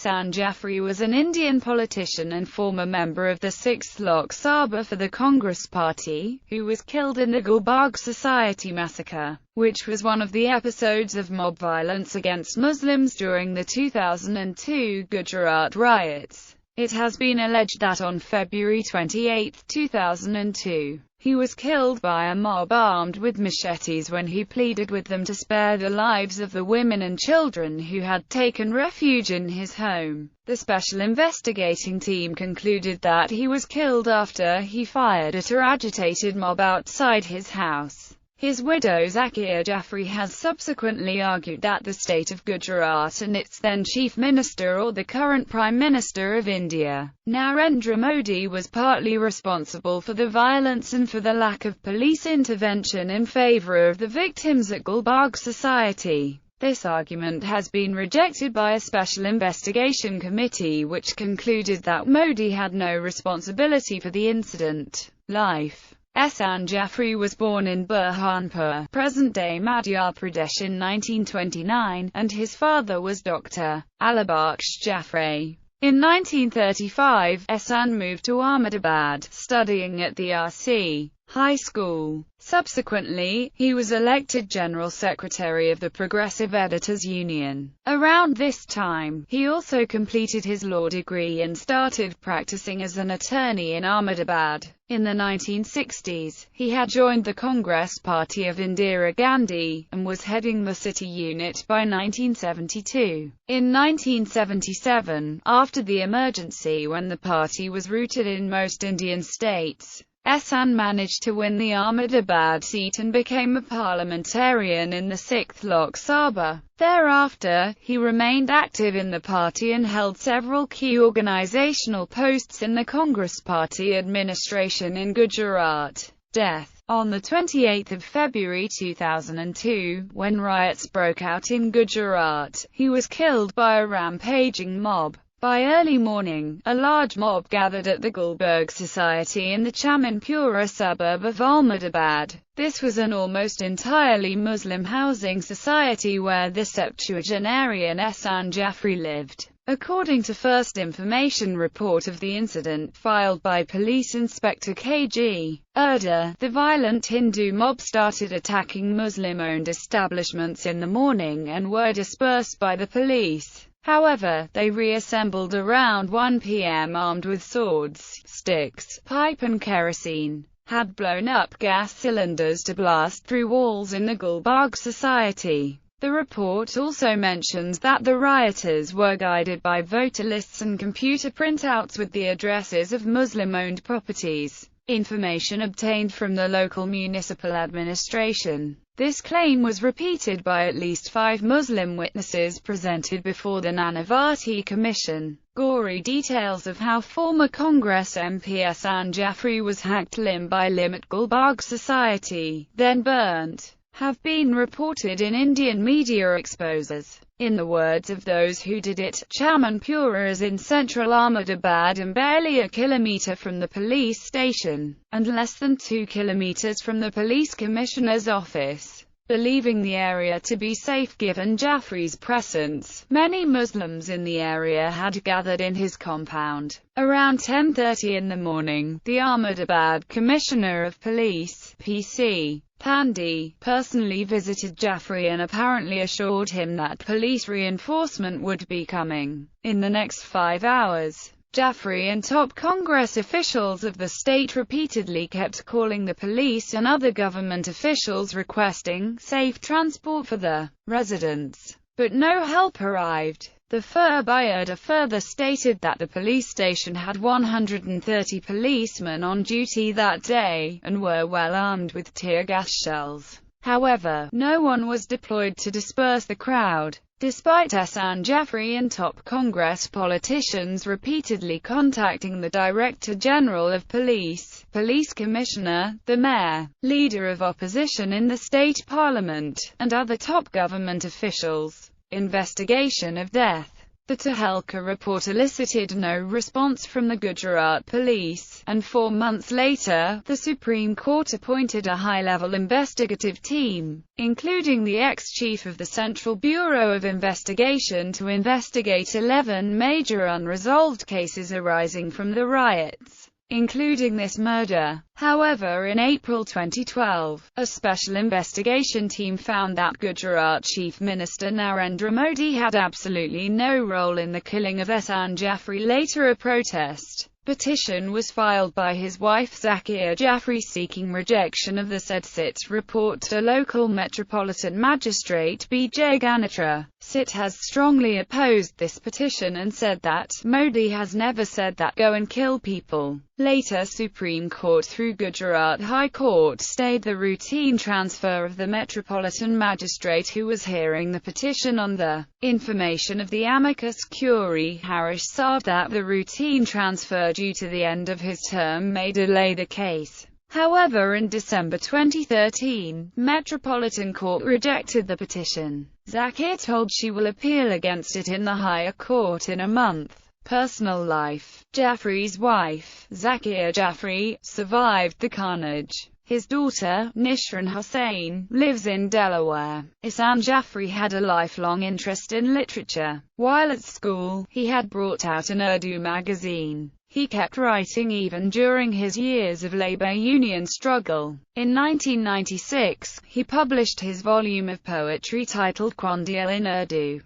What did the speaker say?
Ehsan Jafri was an Indian politician and former member of the 6th Lok Sabha for the Congress Party, who was killed in the Gulbarg Society massacre, which was one of the episodes of mob violence against Muslims during the 2002 Gujarat riots. It has been alleged that on February 28, 2002, he was killed by a mob armed with machetes when he pleaded with them to spare the lives of the women and children who had taken refuge in his home. The special investigating team concluded that he was killed after he fired at an agitated mob outside his house. His widow Ehsan Jafri has subsequently argued that the state of Gujarat and its then Chief Minister, or the current Prime Minister of India, Narendra Modi, was partly responsible for the violence and for the lack of police intervention in favour of the victims at Gulbarg Society. This argument has been rejected by a special investigation committee which concluded that Modi had no responsibility for the incident. Life. Ehsan Jafri was born in Burhanpur, present-day Madhya Pradesh, in 1929, and his father was Dr. Alibakhsh Jafri. In 1935, Ehsan moved to Ahmedabad, studying at the R.C. High School. Subsequently, he was elected General Secretary of the Progressive Editors Union. Around this time, he also completed his law degree and started practicing as an attorney in Ahmedabad. In the 1960s, he had joined the Congress Party of Indira Gandhi, and was heading the city unit by 1972. In 1977, after the emergency when the party was rooted in most Indian states, Ehsan managed to win the Ahmedabad seat and became a parliamentarian in the 6th Lok Sabha. Thereafter, he remained active in the party and held several key organizational posts in the Congress Party administration in Gujarat. Death. On 28 February 2002, when riots broke out in Gujarat, he was killed by a rampaging mob. By early morning, a large mob gathered at the Gulbarg Society in the Chamanpura suburb of Ahmedabad. This was an almost entirely Muslim housing society where the septuagenarian Ehsan Jafri lived. According to first information report of the incident filed by Police Inspector K.G. Urda, the violent Hindu mob started attacking Muslim-owned establishments in the morning and were dispersed by the police. However, they reassembled around 1 p.m. armed with swords, sticks, pipe and kerosene, had blown up gas cylinders to blast through walls in the Gulbarg Society. The report also mentions that the rioters were guided by voter lists and computer printouts with the addresses of Muslim-owned properties. Information obtained from the local municipal administration. This claim was repeated by at least 5 Muslim witnesses presented before the Nanavati Commission. Gory details of how former Congress MP Ehsan Jafri was hacked limb by limb at Gulbarg Society, then burnt, have been reported in Indian media exposures. In the words of those who did it, Chamanpura is in central Ahmedabad and barely a kilometre from the police station, and less than 2 kilometres from the police commissioner's office. Believing the area to be safe given Jafri's presence, many Muslims in the area had gathered in his compound. Around 10:30 in the morning, the Ahmedabad Commissioner of Police, P.C. Pandey, personally visited Jafri and apparently assured him that police reinforcement would be coming in the next 5 hours. Jafri and top Congress officials of the state repeatedly kept calling the police and other government officials requesting safe transport for the residents, but no help arrived. The Urda further stated that the police station had 130 policemen on duty that day, and were well armed with tear gas shells. However, no one was deployed to disperse the crowd. Despite Ehsan Jafri and top Congress politicians repeatedly contacting the Director General of Police, Police Commissioner, the Mayor, Leader of Opposition in the State Parliament, and other top government officials, investigation of death. The Tehelka report elicited no response from the Gujarat police, and 4 months later, the Supreme Court appointed a high-level investigative team, including the ex-chief of the Central Bureau of Investigation, to investigate 11 major unresolved cases arising from the riots, including this murder. However, in April 2012, a special investigation team found that Gujarat Chief Minister Narendra Modi had absolutely no role in the killing of Ehsan Jafri. Later, a protest petition was filed by his wife Ehsan Jafri seeking rejection of the said SIT report to local Metropolitan Magistrate B.J. Ganatra. SIT has strongly opposed this petition and said that Modi has never said that go and kill people. Later, Supreme Court through Gujarat High Court stayed the routine transfer of the Metropolitan Magistrate who was hearing the petition on the information of the amicus curiae Harish Sav that the routine transfer due to the end of his term may delay the case. However, in December 2013, Metropolitan Court rejected the petition. Zakir told she will appeal against it in the higher court in a month. Personal life. Jafri's wife, Ehsan Jafri, survived the carnage. His daughter, Nisrin Hussain, lives in Delaware. Ehsan Jafri had a lifelong interest in literature. While at school, he had brought out an Urdu magazine. He kept writing even during his years of labor union struggle. In 1996, he published his volume of poetry titled Quandial in Urdu.